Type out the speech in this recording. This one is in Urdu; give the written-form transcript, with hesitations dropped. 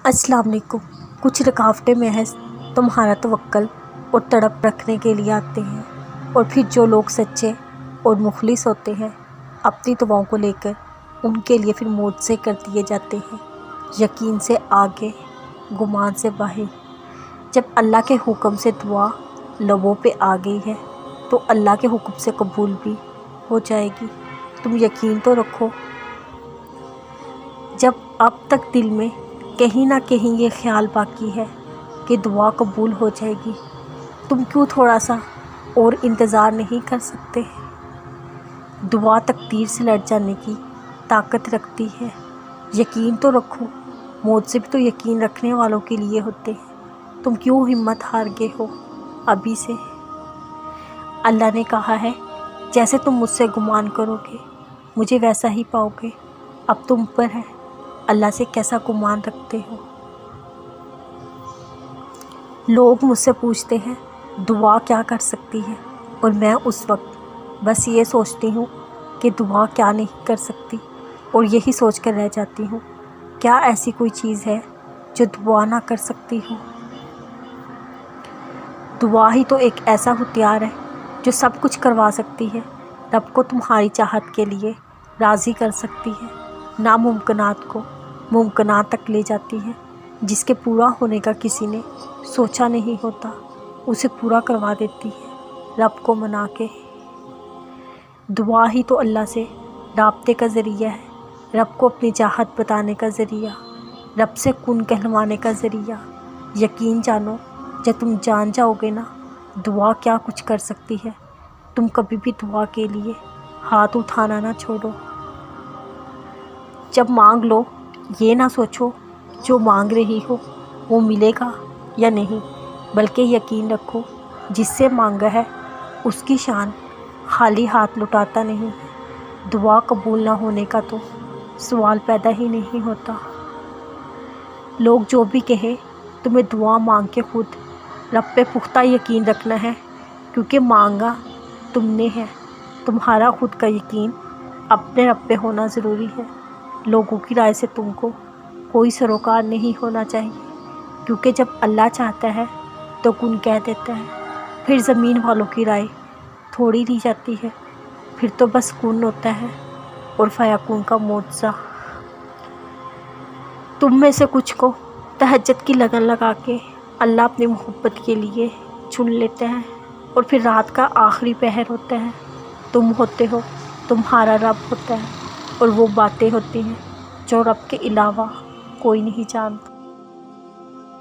السلام علیکم۔ کچھ رکاوٹیں محض تمہارا توکل اور تڑپ رکھنے کے لیے آتے ہیں، اور پھر جو لوگ سچے اور مخلص ہوتے ہیں اپنی دعاؤں کو لے کر ان کے لیے پھر معجزے کر دیے جاتے ہیں، یقین سے آگے گمان سے باہر۔ جب اللہ کے حکم سے دعا لبوں پہ آ گئی ہے تو اللہ کے حکم سے قبول بھی ہو جائے گی، تم یقین تو رکھو۔ جب اب تک دل میں کہیں نہ کہیں یہ خیال باقی ہے کہ دعا قبول ہو جائے گی، تم کیوں تھوڑا سا اور انتظار نہیں کر سکتے؟ دعا تقدیر سے لڑ جانے کی طاقت رکھتی ہے، یقین تو رکھو۔ معجزے بھی تو یقین رکھنے والوں کے لیے ہوتے ہیں، تم کیوں ہمت ہار گئے ہو ابھی سے؟ اللہ نے کہا ہے جیسے تم مجھ سے گمان کرو گے مجھے ویسا ہی پاؤ گے۔ اب تم پر ہے اللہ سے کیسا گمان رکھتے ہو۔ لوگ مجھ سے پوچھتے ہیں دعا کیا کر سکتی ہے، اور میں اس وقت بس یہ سوچتی ہوں کہ دعا کیا نہیں کر سکتی، اور یہی سوچ کر رہ جاتی ہوں کیا ایسی کوئی چیز ہے جو دعا نہ کر سکتی ہو؟ دعا ہی تو ایک ایسا ہتھیار ہے جو سب کچھ کروا سکتی ہے، رب کو تمہاری چاہت کے لیے راضی کر سکتی ہے، ناممکنات کو ممکنات تک لے جاتی ہے، جس کے پورا ہونے کا کسی نے سوچا نہیں ہوتا اسے پورا کروا دیتی ہے رب کو منا کے۔ دعا ہی تو اللہ سے رابطے کا ذریعہ ہے، رب کو اپنی چاہت بتانے کا ذریعہ، رب سے کن کہلوانے کا ذریعہ۔ یقین جانو جب تم جان جاؤ گے نا دعا کیا کچھ کر سکتی ہے، تم کبھی بھی دعا کے لیے ہاتھ اٹھانا نہ چھوڑو۔ جب مانگ لو یہ نہ سوچو جو مانگ رہی ہو وہ ملے گا یا نہیں، بلکہ یقین رکھو جس سے مانگا ہے اس کی شان خالی ہاتھ لٹاتا نہیں ہے۔ دعا قبول نہ ہونے کا تو سوال پیدا ہی نہیں ہوتا۔ لوگ جو بھی کہیں تمہیں دعا مانگ کے خود رب پہ پختہ یقین رکھنا ہے، کیونکہ مانگا تم نے ہے۔ تمہارا خود کا یقین اپنے رب پہ ہونا ضروری ہے۔ لوگوں کی رائے سے تم کو کوئی سروکار نہیں ہونا چاہیے، کیونکہ جب اللہ چاہتا ہے تو کن کہہ دیتا ہے۔ پھر زمین والوں کی رائے تھوڑی لی جاتی ہے، پھر تو بس کن ہوتا ہے اور فیکون کا معجزہ۔ تم میں سے کچھ کو تہجد کی لگن لگا کے اللہ اپنی محبت کے لیے چن لیتا ہے، اور پھر رات کا آخری پہر ہوتا ہے، تم ہوتے ہو، تمہارا رب ہوتا ہے، اور وہ باتیں ہوتی ہیں جو رب کے علاوہ کوئی نہیں جانتا۔